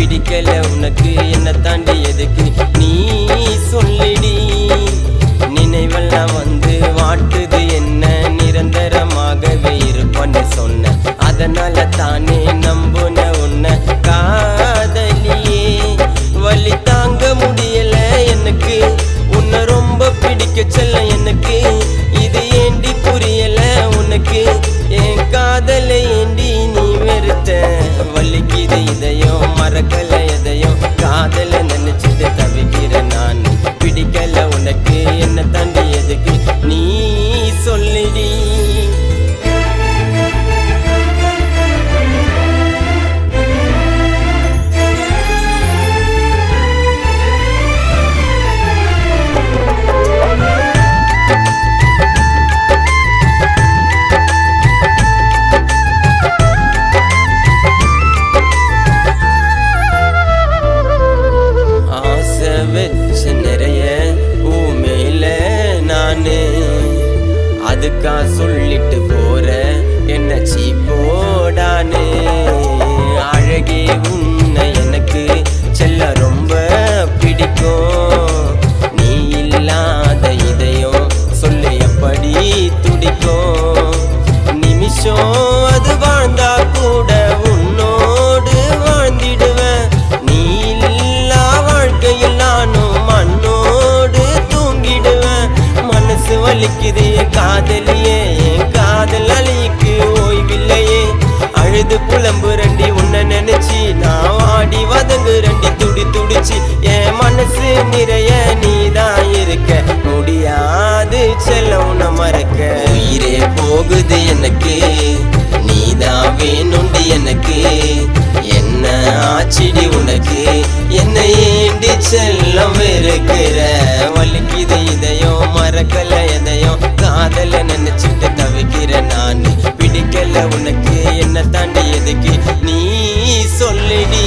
பிடிக்கல உனக்கு என்ன தாண்டி எதுக்கு நீ சொல்லிடி. நினைவெல்லாம் வந்து வாட்டுது என்ன நிரந்தரமாகவே இருப்பன்னு சொன்ன, அதனால தானே நம்புன உன்னை காதலியே. வலி தாங்க முடியல எனக்கு உன்னை ரொம்ப பிடிக்க சொல்ல எனக்கு, இது ஏண்டி புரியல உனக்கு என் காதலை ஏண்டி நீ வெறுத்த. வலிக்குது இதயம் மறக்கல எதையும் காதலை நினைச்சிட்டு தவிக்கிற நான். பிடிக்கல உனக்கு என்ன தாண்டி எதுக்கு நீ சொல்லிடி. அதுக்கா சொல்லிட்டு போற என்ன சீப்போடானே. அழகே உன்னை எனக்கு செல்ல ரொம்ப பிடிக்கும். நீ இல்லாத இதயம் சொல்லு எப்படி துடிக்கும். நிமிஷம் அது வாழ்ந்தா கூட உன்னோடு வாழ்ந்திடுவேன். நீ இல்லா வாழ்க்கையில் நானும் மண்ணோடு தூங்கிடுவேன். மனசு வலிக்குது காதலியே என் காதல் அழிக்கு ஓய்வில்லையே. அழுது புலம்பு ரெண்டி உன்னை நினைச்சி நான் வாடி வதங்கு ரெண்டி துடி துடிச்சு. என் மனசு நிறைய நீதான் இருக்க முடியாது செல்ல உன்னை மறக்க. உயிரே போகுது எனக்கு நீதான் வேணுண்டி எனக்கு, என்ன ஆச்சிடி உனக்கு என்ன ஏண்டி செல்லம் இருக்கிற. வலிக்குது இதயம் மறக்கல எதையும் காதல நினைச்சிட்டு தவிக்கிற நான். பிடிக்கல உனக்கு என்ன தாண்டி எதுக்கு நீ சொல்லிடி.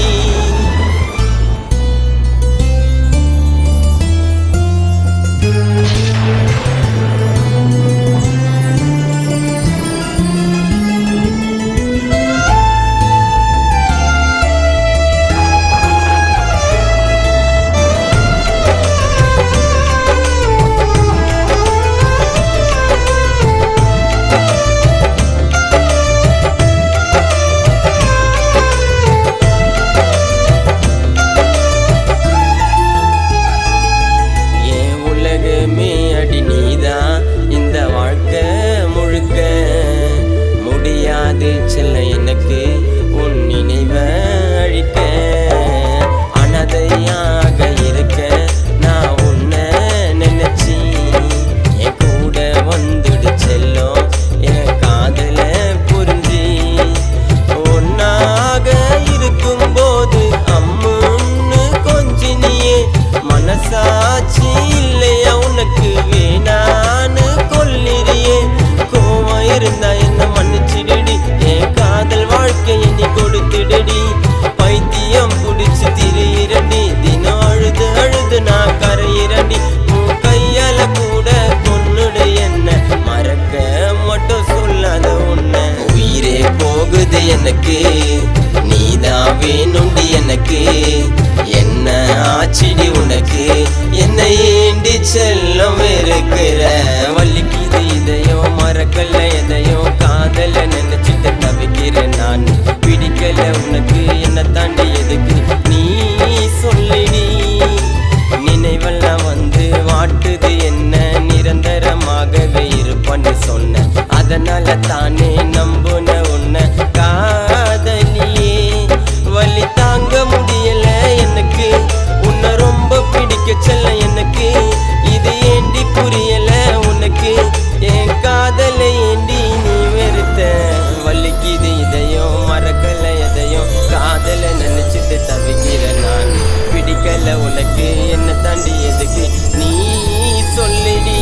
செல்ல எனக்கு உன் நினைவை அழிக்க. அனதையாக இருக்க நான் உன்னை நினைச்சி என் கூட வந்துடு செல்லும் என் காதல புரிஞ்சி. ஒன்னாக இருக்கும் போது அம்முன்னு கொஞ்சினியே. மனசாட்சி இல்லையா உனக்கு வேணான்னு கொல்லிறியே. கோவம் இருந்தா என்ன மன்னிச்சிடுடி என் காதல் வாழ்க்கையை நீ கொடுத்துடுடி. பைத்தியம் புடிச்சு திரியிரண்டி தினம் அழுது அழுது நான் கரையிரண்டி. உன் கையால கூட கொன்னுடு என்ன மறக்க மட்டும் சொல்லாத உன்னை. உயிரே போகுது எனக்கு நீதான் வேணுண்டி எனக்கு, என்ன ஆச்சிடி உனக்கு என்ன ஏண்டி செல்லம் இருக்கிற. வலிக்குது இதயம் மறக்கல எதையும் காதல நினைச்சிட்டு தவிக்கிற நான். பிடிக்கல உனக்கு என்ன தாண்டி எதுக்கு நீ சொல்லிடி. நினைவெல்லாம் வந்து வாட்டுது என்ன நிரந்தரமாகவே இருப்பன்னு சொன்ன, அதனால தானே நம்புன உன்னை காதலியே. வலி தாங்க முடியல எனக்கு உன்னை ரொம்ப பிடிக்க சொல்ல எனக்கு, இது ஏண்டி புரியல உனக்கு என் காதலை ஏண்டி நீ வெறுத்த. வலிக்குது இதயம் மறக்கல எதையும் காதலை நினைச்சிட்டு தவிக்கிற நான். பிடிக்கல உனக்கு என்ன தாண்டி எதுக்கு நீ சொல்லிடி.